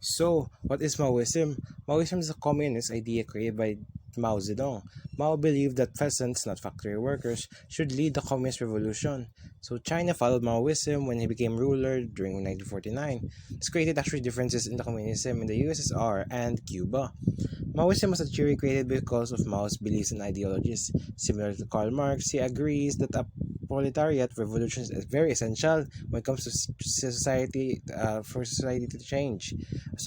So, what is Maoism? Maoism is a communist idea created by Mao Zedong. Mao believed that peasants, not factory workers, should lead the communist revolution. So, China followed Maoism when he became ruler during 1949. This created actually differences in the communism in the USSR and Cuba. Maoism was a theory created because of Mao's beliefs and ideologies. Similar to Karl Marx, he agrees that a proletariat revolution is very essential when it comes to society for society to change. As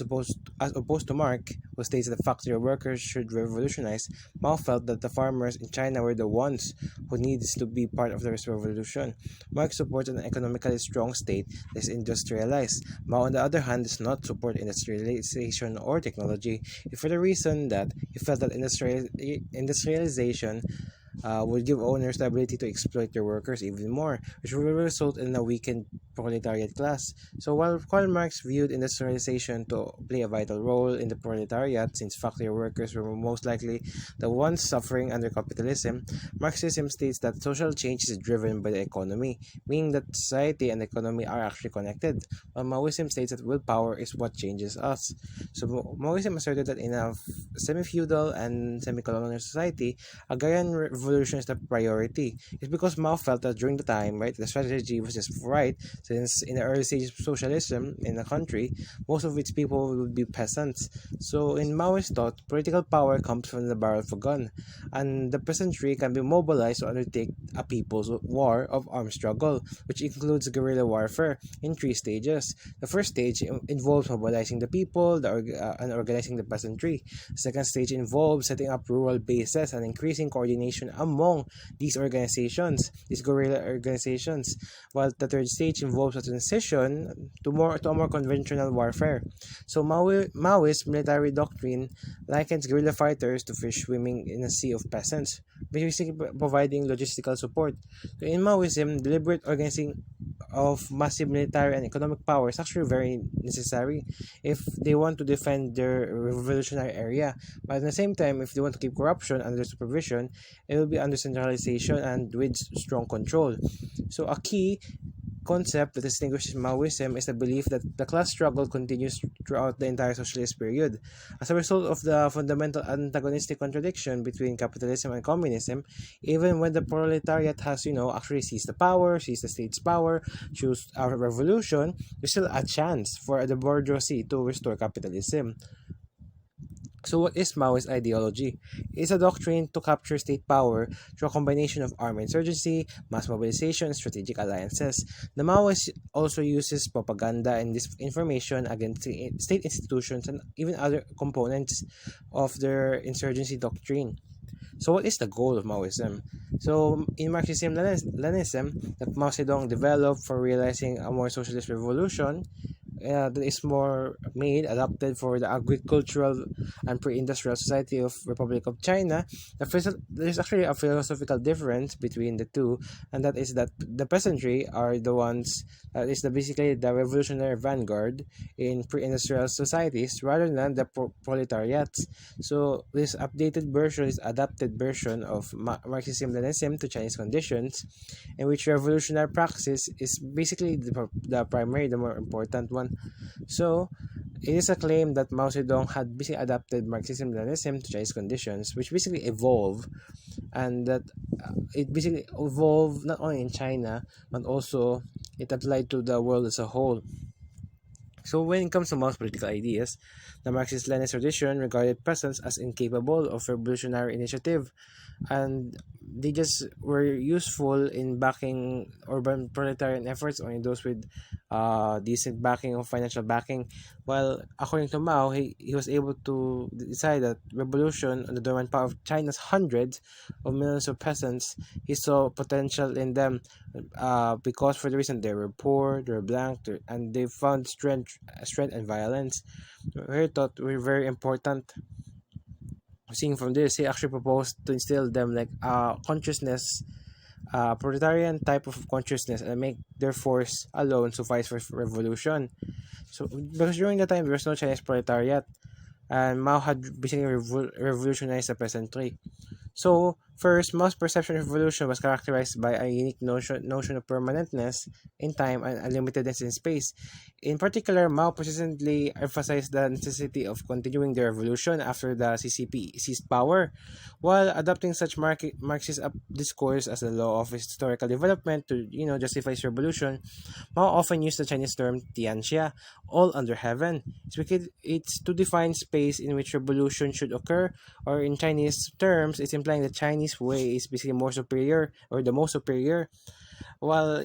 opposed to Marx, who states that factory workers should revolutionize, Mao felt that the farmers in China were the ones who needs to be part of this revolution. Marx supports an economically strong state that is industrialized. Mao, on the other hand, does not support industrialization or technology for the reason that he felt that industrialization would give owners the ability to exploit their workers even more, which will result in a weakened proletariat class. So while Karl Marx viewed industrialization to play a vital role in the proletariat, since factory workers were most likely the ones suffering under capitalism, Marxism states that social change is driven by the economy, meaning that society and economy are actually connected, while Maoism states that willpower is what changes us. So Maoism asserted that in a semi-feudal and semi-colonial society, agrarian revolution is the priority. It's because Mao felt that during the time, right, the strategy was just right, since in the early stages of socialism in the country, most of its people would be peasants. So in Maoist thought, political power comes from the barrel of a gun, and the peasantry can be mobilized to undertake a people's war of armed struggle, which includes guerrilla warfare in three stages. The first stage involves mobilizing the people and organizing the peasantry. The second stage involves setting up rural bases and increasing coordination among these guerrilla organizations, while the third stage involves a transition to a more conventional warfare. So Maoist military doctrine likens guerrilla fighters to fish swimming in a sea of peasants, basically providing logistical support. So in Maoism, deliberate organizing of massive military and economic power is actually very necessary if they want to defend their revolutionary area. But at the same time, if they want to keep corruption under supervision, it will be under centralization and with strong control. So a key concept that distinguishes Maoism is the belief that the class struggle continues throughout the entire socialist period. As a result of the fundamental antagonistic contradiction between capitalism and communism, even when the proletariat has, actually seized the power, seized the state's power, choose a revolution, there's still a chance for the bourgeoisie to restore capitalism. So, what is Maoist ideology? It's a doctrine to capture state power through a combination of armed insurgency, mass mobilization, and strategic alliances. The Maoist also uses propaganda and disinformation against the state institutions and even other components of their insurgency doctrine. So, what is the goal of Maoism? So, in Marxism Leninism, that Mao Zedong developed for realizing a more socialist revolution that is more made adapted for the agricultural and pre-industrial society of Republic of China. There's actually a philosophical difference between the two, and that is that the peasantry are the ones that is basically the revolutionary vanguard in pre-industrial societies rather than the proletariat. So this updated version is adapted version of Marxism Leninism to Chinese conditions, in which revolutionary praxis is basically the more important one. So, it is a claim that Mao Zedong had basically adapted Marxism-Leninism to Chinese conditions, which basically evolved, and that it basically evolved not only in China, but also it applied to the world as a whole. So when it comes to Mao's political ideas, the Marxist-Leninist tradition regarded peasants as incapable of revolutionary initiative, and they just were useful in backing urban proletarian efforts, only those with decent backing or financial backing. While according to Mao, he was able to decide that revolution on the dormant power of China's hundreds of millions of peasants, he saw potential in them because for the reason they were poor, they were blank, and they found strength and violence. He thought were very important. Seeing from this, he actually proposed to instill them like consciousness, proletarian type of consciousness, and make their force alone suffice for revolution. So because during the time there was no Chinese proletariat, and Mao had basically revolutionized the peasantry. So First, Mao's perception of evolution was characterized by a unique notion of permanentness in time and unlimitedness in space. In particular, Mao persistently emphasized the necessity of continuing the revolution after the CCP seized power, while adopting such Marxist discourse as the law of historical development to justify its revolution. Mao often used the Chinese term Tianxia, all under heaven. It's to define space in which revolution should occur, or in Chinese terms, it's implying the Chinese way is basically more superior or the most superior. While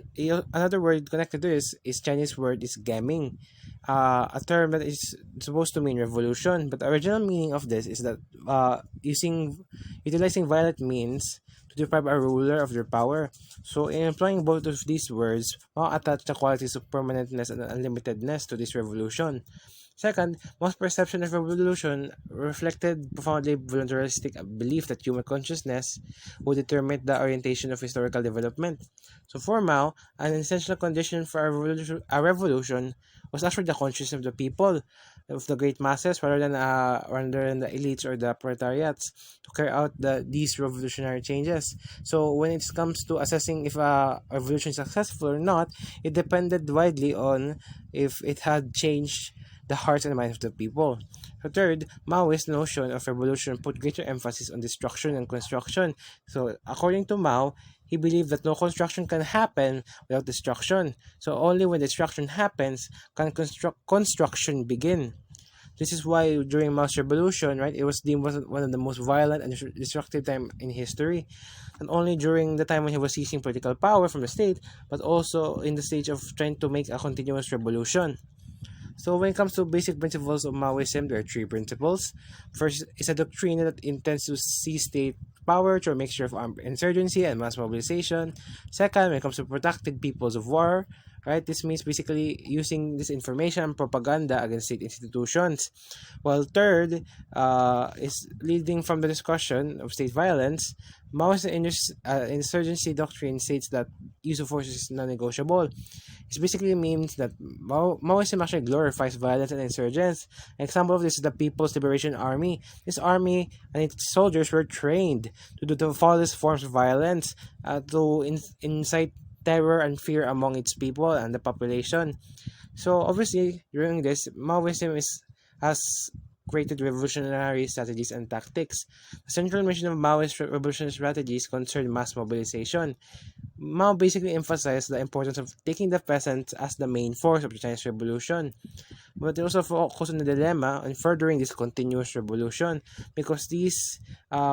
another word connected to this is Chinese word is gaming, a term that is supposed to mean revolution, but the original meaning of this is that utilizing violent means to deprive a ruler of their power. So in employing both of these words, Mao attached the qualities of permanentness and unlimitedness to this revolution. Second, Mao's perception of revolution reflected profoundly voluntaristic belief that human consciousness would determine the orientation of historical development. So for Mao, an essential condition for a revolution was actually the consciousness of the people, of the great masses, rather than the elites or the proletariats, to carry out these revolutionary changes. So when it comes to assessing if a revolution is successful or not, it depended widely on if it had changed the hearts and minds of the people. So third, Maoist notion of revolution put greater emphasis on destruction and construction. So according to Mao, he believed that no construction can happen without destruction. So only when destruction happens can construction begin. This is why during Mao's revolution, right, it was deemed one of the most violent and destructive time in history. Not only during the time when he was seizing political power from the state, but also in the stage of trying to make a continuous revolution. So when it comes to basic principles of Maoism, there are three principles. First is a doctrine that intends to seize state power through a mixture of armed insurgency and mass mobilization. Second, when it comes to protecting peoples of war, right, this means basically using this information and propaganda against state institutions. While third is leading from the discussion of state violence. Mao's insurgency doctrine states that use of force is non-negotiable. It basically means that Maoism actually glorifies violence and insurgents. An example of this is the People's Liberation Army. This army and its soldiers were trained to do the foulest forms of violence, to incite terror and fear among its people and the population. So obviously, during this, Maoism has created revolutionary strategies and tactics. The central mission of Maoist revolutionary strategies concerned mass mobilization. Mao basically emphasized the importance of taking the peasants as the main force of the Chinese Revolution, but they also focused on the dilemma in furthering this continuous revolution because these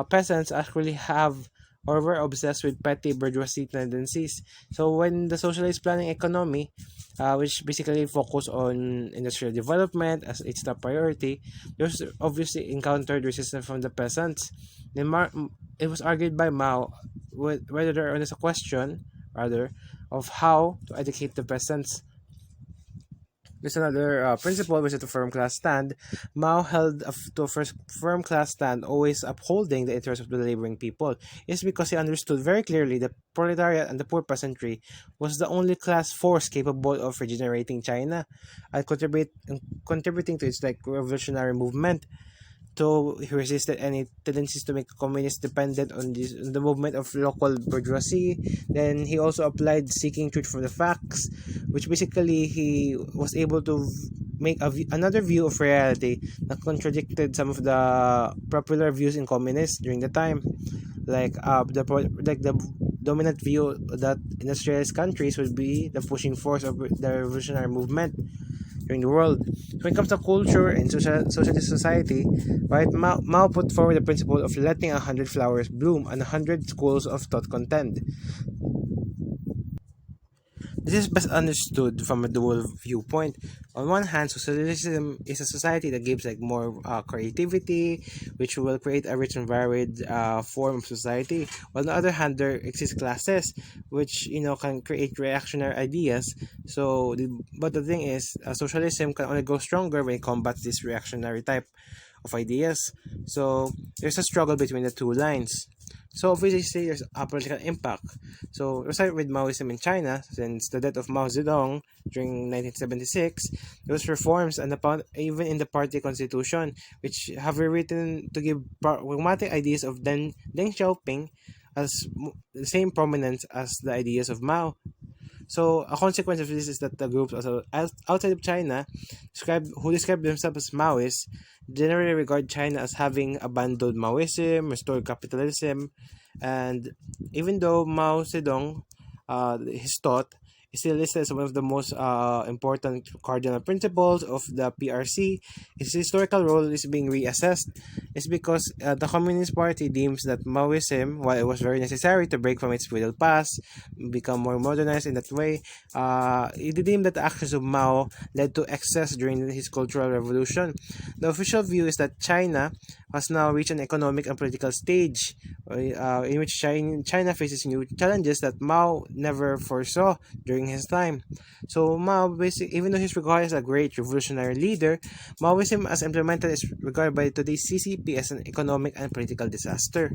peasants actually have or were obsessed with petty bourgeoisie tendencies. So when the socialist planning economy, which basically focus on industrial development as its top priority, there's obviously encountered resistance from the peasants. It was argued by Mao whether there is a question, rather, of how to educate the peasants. There's another principle, which is the firm class stand. Mao held to a firm class stand, always upholding the interests of the laboring people. It's because he understood very clearly that proletariat and the poor peasantry was the only class force capable of regenerating China and contributing to its revolutionary movement. So he resisted any tendencies to make communists dependent on the movement of local bourgeoisie. Then he also applied seeking truth from the facts, which basically he was able to make another view of reality that contradicted some of the popular views in communists during the time, the dominant view that industrialized countries would be the pushing force of the revolutionary movement during the world. So when it comes to culture and socialist society, right, Mao put forward the principle of letting 100 flowers bloom and 100 schools of thought contend. This is best understood from a dual viewpoint. On one hand, socialism is a society that gives more creativity, which will create a rich and varied form of society. On the other hand, there exist classes which can create reactionary ideas. But the thing is, socialism can only go stronger when it combats this reactionary type of ideas. So there's a struggle between the two lines. So obviously there's a political impact. So we start with Maoism in China. Since the death of Mao Zedong during 1976, there was reforms and even in the party constitution, which have been written to give pragmatic ideas of Deng Xiaoping as the same prominence as the ideas of Mao. So a consequence of this is that the groups also outside of China who describe themselves as Maoists generally regard China as having abandoned Maoism, restored capitalism, and even though Mao Zedong, his thought is still listed as one of the most important cardinal principles of the PRC, his historical role is being reassessed. It's because the Communist Party deems that Maoism, while it was very necessary to break from its feudal past, become more modernized in that way, it deemed that the actions of Mao led to excess during his cultural revolution. The official view is that China has now reached an economic and political stage in which China faces new challenges that Mao never foresaw during his time. So Mao, basically, even though he's regarded as a great revolutionary leader, Maoism as implemented is regarded by today's CCP as an economic and political disaster.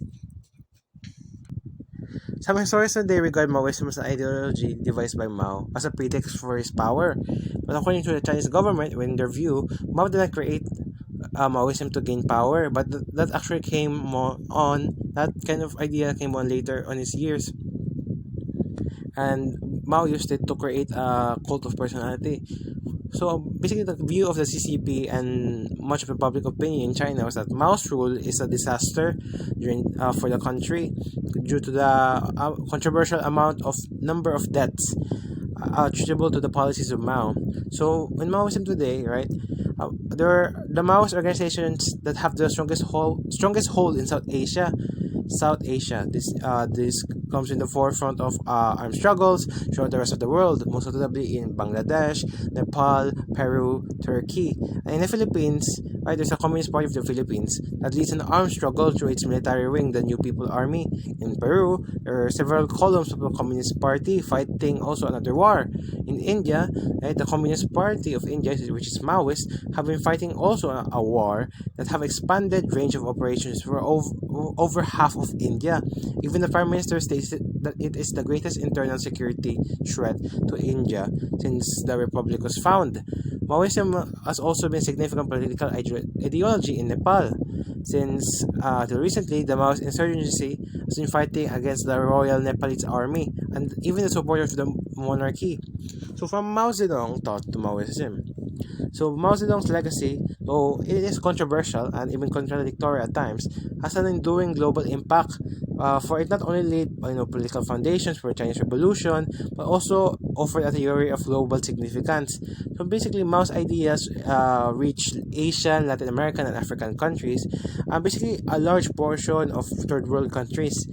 Some historians today regard Maoism as an ideology devised by Mao as a pretext for his power. But according to the Chinese government, in their view, Mao did not create Maoism to gain power, but that actually came that kind of idea came on later on his years. And Mao used it to create a cult of personality. So basically, the view of the CCP and much of the public opinion in China was that Mao's rule is a disaster for the country due to the controversial number of deaths attributable to the policies of Mao. So in Maoism today, right, there are the Maoist organizations that have the strongest hold in South Asia. This comes in the forefront of armed struggles throughout the rest of the world, most notably in Bangladesh, Nepal, Peru, Turkey. And in the Philippines, right, there's a Communist Party of the Philippines that leads an armed struggle through its military wing, the New People Army. In Peru, there are several columns of the Communist Party fighting also another war. In India, right, the Communist Party of India, which is Maoist, have been fighting also a war that have expanded range of operations for over half of India. Even the Prime Minister states that it is the greatest internal security threat to India since the Republic was found. Maoism has also been significant political ideology in Nepal. Since till recently, the Maoist insurgency has been fighting against the Royal Nepalese Army and even the supporters of the monarchy. So from Mao Zedong thought to Maoism. So Mao Zedong's legacy, though it is controversial and even contradictory at times, has an enduring global impact. For it not only laid political foundations for the Chinese Revolution, but also offered a theory of global significance. So basically, Mao's ideas reached Asian, Latin American, and African countries, and basically a large portion of third world countries.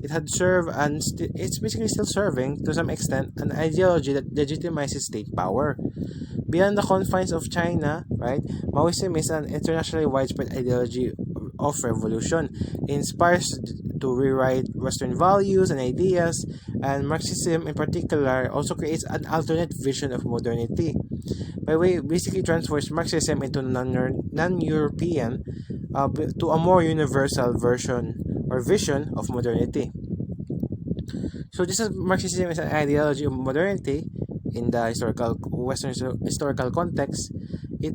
It had served and it's basically still serving to some extent an ideology that legitimizes state power. Beyond the confines of China, right, Maoism is an internationally widespread ideology of revolution. It inspires to rewrite Western values and ideas, and Marxism in particular also creates an alternate vision of modernity. By way, basically transforms Marxism into non-European to a more universal version or vision of modernity. So just as Marxism is an ideology of modernity in the Western historical context, it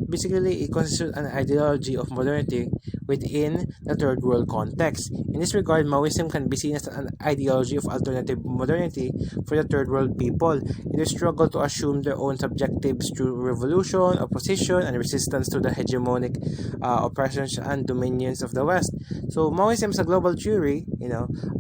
constitutes an ideology of modernity within the third world context. In this regard, Maoism can be seen as an ideology of alternative modernity for the third world people in their struggle to assume their own subjectives through revolution, opposition, and resistance to the hegemonic oppressions and dominions of the West. So Maoism is a global theory,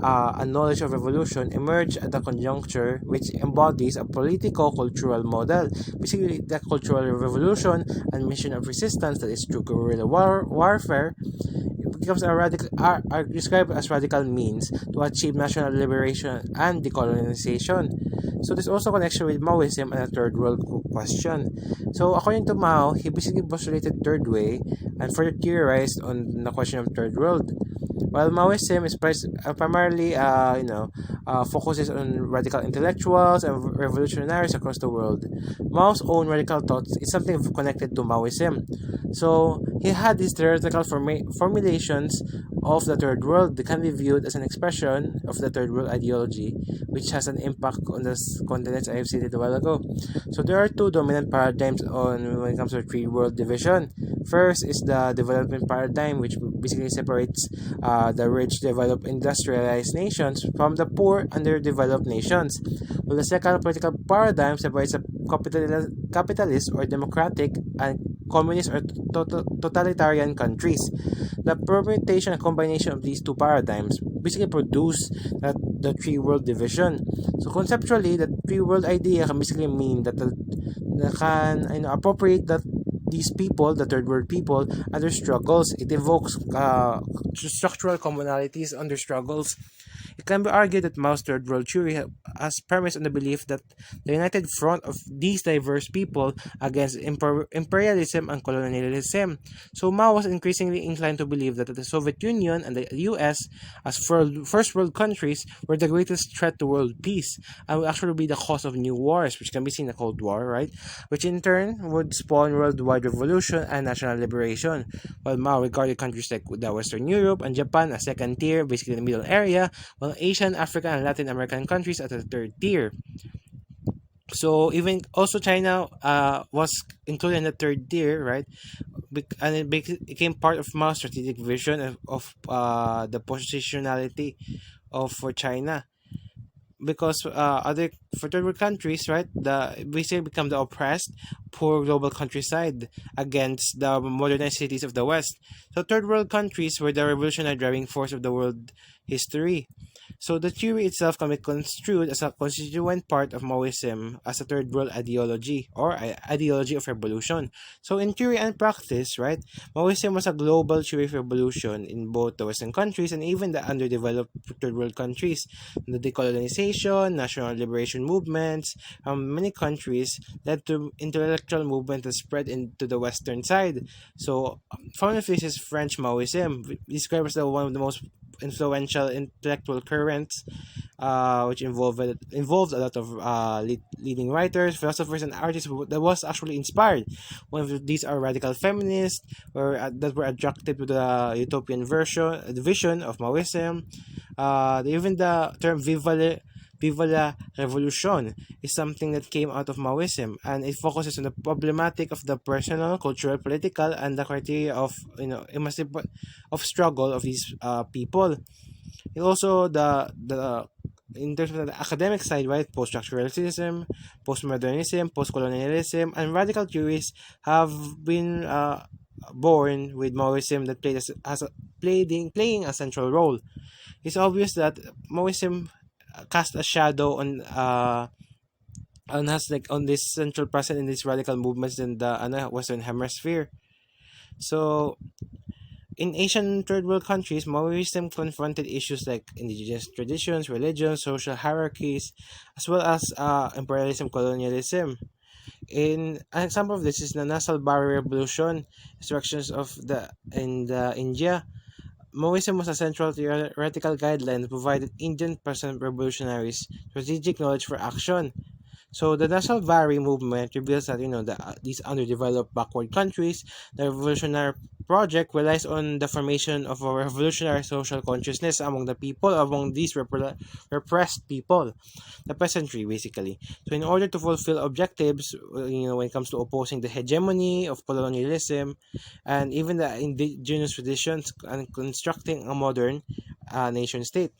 a knowledge of revolution emerged at a conjuncture which embodies a political cultural model, basically the cultural revolution and mission of resistance that is through guerrilla warfare. It becomes are described as radical means to achieve national liberation and decolonization. So there's also connection with Maoism and a third world question. So according to Mao, he basically postulated third way and further theorized on the question of third world. While Maoism is primarily focuses on radical intellectuals and revolutionaries across the world. Mao's own radical thoughts is something connected to Maoism. So he had these theoretical formulations of the third world that can be viewed as an expression of the third world ideology, which has an impact on the continents I have stated a while ago. So there are two dominant paradigms on when it comes to three world division. First is the development paradigm, which basically separates the rich, developed, industrialized nations from the poor, underdeveloped nations. While the second political paradigm separates the capitalist or democratic and communist or totalitarian countries. The permutation and combination of these two paradigms basically produce the three world division. So conceptually, the three world idea can basically mean that can appropriate that these people, the third world people, and their struggles. It evokes structural commonalities under struggles. It can be argued that Mao's third world theory has premised on the belief that the united front of these diverse people against imperialism and colonialism. So Mao was increasingly inclined to believe that the Soviet Union and the US, as first world countries, were the greatest threat to world peace and would actually be the cause of new wars, which can be seen in the Cold War, right? Which in turn would spawn worldwide revolution and national liberation. While Mao regarded countries like the Western Europe and Japan as second tier, basically the middle area, while Asian, African, and Latin American countries at the third tier. So even also China was included in the third tier, right? And it became part of Mao's strategic vision of the positionality of for China, because other for third world countries, right, the basically become the oppressed poor global countryside against the modernized cities of the West. So third world countries were the revolutionary driving force of the world history. So the theory itself can be construed as a constituent part of Maoism as a third world ideology or ideology of revolution. So in theory and practice, right, Maoism was a global theory of revolution in both the Western countries and even the underdeveloped third world countries. The decolonization, national liberation movements from many countries led to intellectual movement that spread into the Western side. So found of this is French Maoism, described as one of the most influential intellectual currents, which involved a lot of leading writers, philosophers, and artists that was actually inspired. One of these are radical feminists, that were attracted to the utopian vision of Maoism. Even the term Viva la Revolution is something that came out of Maoism, and it focuses on the problematic of the personal, cultural, political, and the criteria of of struggle of these people. It also the in terms of the academic side, right, post-structuralism, postmodernism, post-colonialism, and radical theories have been born with Maoism that playing a central role. It's obvious that Maoism cast a shadow on has like on this central presence in these radical movements in the Western Hemisphere. So in Asian third world countries, Maoism confronted issues like indigenous traditions, religion, social hierarchies, as well as imperialism, colonialism. In an example of this is the Nasal Barrier Revolution, instructions of the India. Maoism was a central theoretical guideline that provided Indian peasant revolutionaries strategic knowledge for action. So the National Valley movement reveals that these underdeveloped backward countries, the revolutionary project relies on the formation of a revolutionary social consciousness among the people, among these repressed people, the peasantry basically. So in order to fulfill objectives, when it comes to opposing the hegemony of colonialism and even the indigenous traditions and constructing a modern nation state.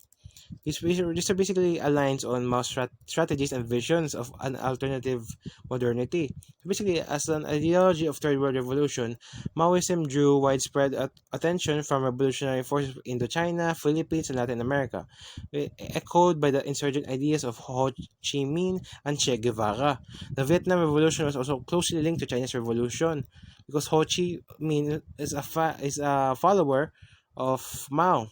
This basically aligns on Mao's strategies and visions of an alternative modernity. Basically, as an ideology of third world revolution, Maoism drew widespread attention from revolutionary forces in Indochina, Philippines, and Latin America, echoed by the insurgent ideas of Ho Chi Minh and Che Guevara. The Vietnam Revolution was also closely linked to Chinese Revolution because Ho Chi Minh is a follower of Mao.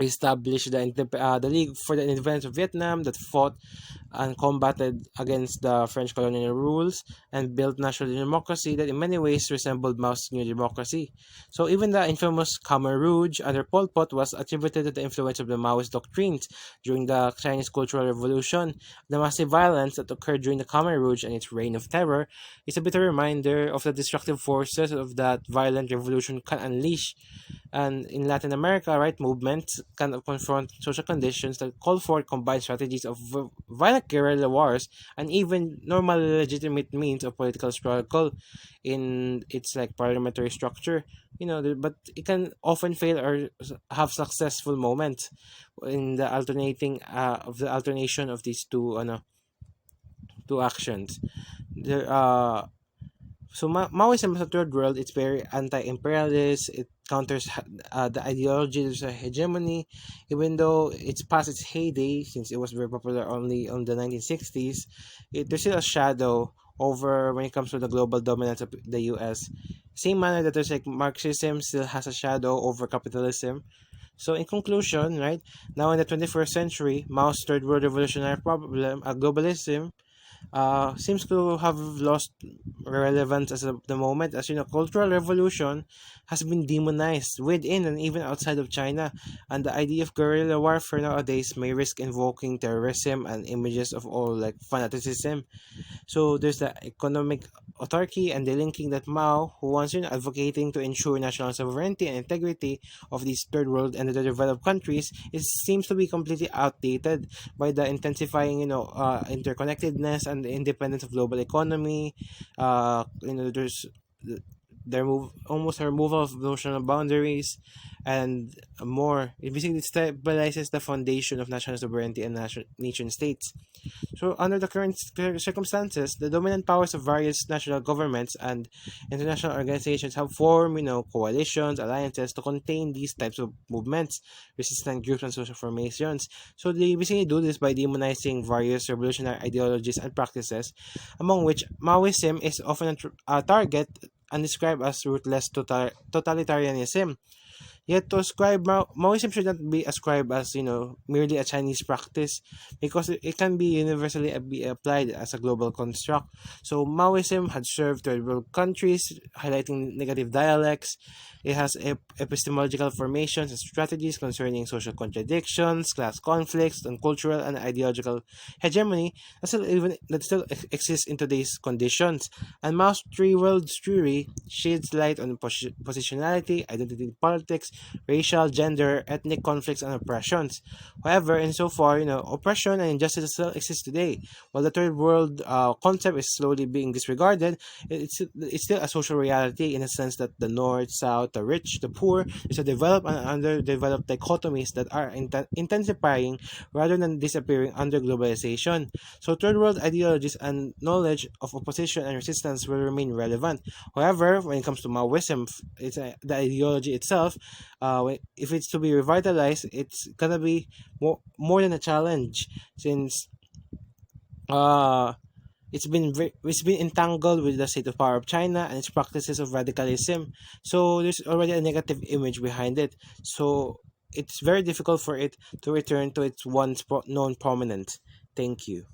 established the League for the Independence of Vietnam that fought and combated against the French colonial rules and built national democracy that in many ways resembled Mao's new democracy. So even the infamous Khmer Rouge under Pol Pot was attributed to the influence of the Maoist doctrines during the Chinese Cultural Revolution. The massive violence that occurred during the Khmer Rouge and its reign of terror is a bitter reminder of the destructive forces of that violent revolution can unleash. And in Latin America, right movements can confront social conditions that call for combined strategies of violent guerrilla wars and even normal legitimate means of political struggle in its like parliamentary structure. But it can often fail or have successful moments in the alternation of these two actions. There So Maoism as a third world, it's very anti-imperialist. It counters the ideologies of hegemony, even though it's past its heyday since it was very popular only on the 1960s. There's still a shadow over when it comes to the global dominance of the U.S. Same manner that there's like Marxism still has a shadow over capitalism. So in conclusion, right now in the 21st century, Mao's third world revolutionary problem, globalism, seems to have lost relevance as of the moment. As you know, cultural revolution has been demonized within and even outside of China, and the idea of guerrilla warfare nowadays may risk invoking terrorism and images of all like fanaticism. So there's the economic autarky and the linking that Mao, who was advocating to ensure national sovereignty and integrity of these third world and the developed countries, it seems to be completely outdated by the intensifying, interconnectedness and the independence of global economy. There's their move almost a removal of notional boundaries and more. It basically stabilizes the foundation of national sovereignty and nation states. So, under the current circumstances, the dominant powers of various national governments and international organizations have formed, coalitions, alliances to contain these types of movements, resistant groups, and social formations. So, they basically do this by demonizing various revolutionary ideologies and practices, among which Maoism is often a target and described as ruthless totalitarianism. Yet to ascribe Maoism should not be ascribed as merely a Chinese practice because it can be universally be applied as a global construct. So Maoism had served third world countries, highlighting negative dialects. It has epistemological formations and strategies concerning social contradictions, class conflicts, and cultural and ideological hegemony that still exists in today's conditions. And Mao's three worlds theory sheds light on positionality, identity politics, racial, gender, ethnic conflicts, and oppressions. However, insofar, oppression and injustice still exist today. While the third world concept is slowly being disregarded, it's still a social reality in a sense that the north, south, the rich, the poor, is a developed and underdeveloped dichotomies that are intensifying rather than disappearing under globalization. So third world ideologies and knowledge of opposition and resistance will remain relevant. However, when it comes to Maoism, the ideology itself, if it's to be revitalized, it's gonna be more than a challenge since uh, it's been entangled with the state of power of China and its practices of radicalism. So there's already a negative image behind it. So it's very difficult for it to return to its once known prominence. Thank you.